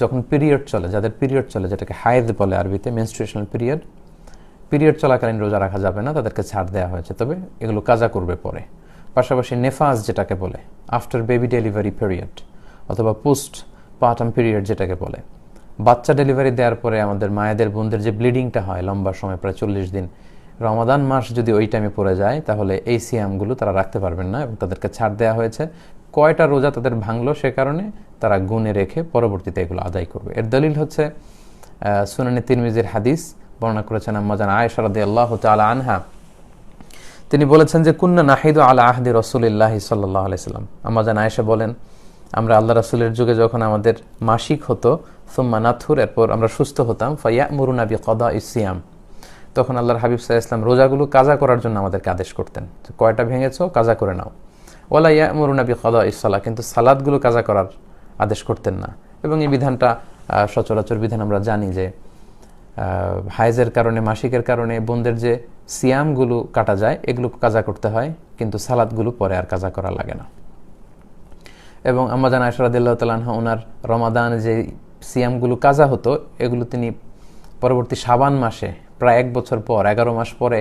যখন পিরিয়ড চলে, যাদের পিরিয়ড চলে, যেটাকে হায়েদ বলে আরবিতে, মেনস্ট্রুয়েশনাল পিরিয়ড চলাকালীন রোজা রাখা যাবে না, তাদেরকে ছাড় দেওয়া হয়েছে, তবে এগুলো কাজা করবে পরে। পাশাপাশি নেফাজ যেটাকে বলে, আফটার বেবি ডেলিভারি পিরিয়ড অথবা পোস্ট পার্টাম পিরিয়ড যেটাকে বলে, বাচ্চা ডেলিভারি দেওয়ার পরে আমাদের মায়েদের বোনদের যে ব্লিডিংটা হয় লম্বা সময়, প্রায় 40 দিন, রমাদান মাস যদি ওই টাইমে পড়ে যায় তাহলে এই সিয়ামগুলো তারা রাখতে পারবেন না এবং তাদেরকে ছাড় দেওয়া হয়েছে। কয়টা রোজা তাদের ভাঙলো সে কারণে তারা গুণে রেখে পরবর্তীতে এগুলো আদায় করবে। এর দলিল হচ্ছে সুনানে তিরমিজির হাদিস, বর্ণনা করেছেন আম্মা জান আয়েশা রাদিয়াল্লাহু তাআলা আনহা। তিনি বলেছেন যে কুন্না নাহিদু আলা আহদি রাসূলিল্লাহি সাল্লাল্লাহু আলাইহি সাল্লাম। আম্মা জান আয়েশা বলেন, আমরা আল্লাহ রাসূলের যুগে যখন আমাদের মাসিক হতো, সুম্মা নাথুর, এরপর আমরা সুস্থ হতাম, ফায়ামুরুনা বিকাদাইস সিয়াম, তখন আল্লাহর হাবিব সাল্লাল্লাহু আলাইহি ওয়াসাল্লাম রোজাগুলো কাজা করার জন্য আমাদেরকে আদেশ করতেন, কয়টা ভেঙেছো কাজা করে নাও। ওয়ালা ইয়ামুরুনা বিকাদাইস সালাহ, কিন্তু সালাতগুলো কাজা করার আদেশ করতেন না। এবং এই বিধানটা সচরাচর বিধান আমরা জানি যে হায়েজের কারণে, মাসিকের কারণে বোনদের যে সিয়ামগুলো কাটা যায় এগুলো কাজা করতে হয়, কিন্তু সালাতগুলো পরে আর কাজা করা লাগে না। এবং আম্মা জান আয়েশা রাদিয়াল্লাহু তাআলা আনহা ওনার রমাদান যে সিয়ামগুলো কাজা হতো এগুলো তিনি পরবর্তী শাবান মাসে প্রায় 1 বছর পর, 11 মাস পরে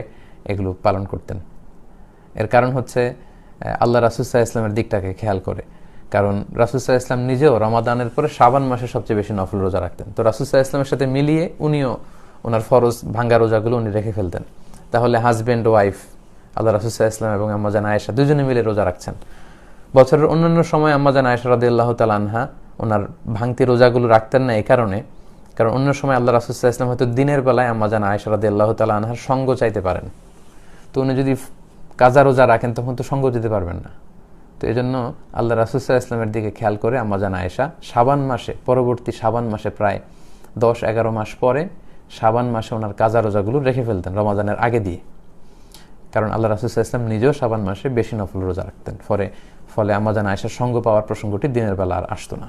এগুলো পালন করতেন। এর কারণ হচ্ছে আল্লাহ রাসূল সাল্লাল্লাহু আলাইহি ওয়াসাল্লামের দিকটাকে খেয়াল করে, কারণ রাসূল সাল্লাল্লাহু আলাইহি ওয়াসাল্লাম নিজেও রমাদানের পরে শাবান মাসে সবচেয়ে বেশি নফল রোজা রাখতেন। তো রাসূল সাল্লাল্লাহু আলাইহি ওয়াসাল্লামের সাথে মিলিয়ে উনিও ওনার ফরজ ভাঙ্গা রোজাগুলো উনি রেখে ফেলতেন। তাহলে হাজব্যান্ড ওয়াইফ আল্লাহ রাসূল সাল্লাল্লাহু আলাইহি ওয়াসাল্লাম এবং আম্মা জান আয়েশা দুজনে মিলে রোজা রাখছেন। বছরের অন্যান্য সময় আম্মা জান আয়েশা রাদিয়াল্লাহু তাআলা আনহা ওনার ভাঙতি রোজাগুলো রাখতেন না, এই কারণে, কারণ অন্য সময় আল্লাহ রাসূল সাল্লাল্লাহু আলাইহি ওয়াসাল্লাম হয়তো দিনের বেলায় আম্মা জান আয়েশা রাদিয়াল্লাহু তাআলা আনহার সঙ্গ চাইতে পারেন। তো উনি যদি কাজা রোজা রাখেন তখন তো সঙ্গ দিতে পারবেন না। তো এই জন্য আল্লাহ রাসূল সাল্লাল্লাহু আলাইহি ওয়াসাল্লামের দিকে খেয়াল করে আম্মা জান আয়েশা শাবান মাসে, পরবর্তী শাবান মাসে প্রায় 10-11 মাস পরে শাবান মাসে ওনার কাজা রোজাগুলো রেখে ফেলতেন রমাদানের আগে দিয়ে, কারণ আল্লাহ রাসূল সাল্লাল্লাহু আলাইহি ওয়াসাল্লাম নিজেও শাবান মাসে বেশি নফল রোজা রাখতেন। ফলে আম্মা জান আয়েশার সঙ্গ পাওয়ার প্রসঙ্গটি দিনের বেলা আর আসতো না।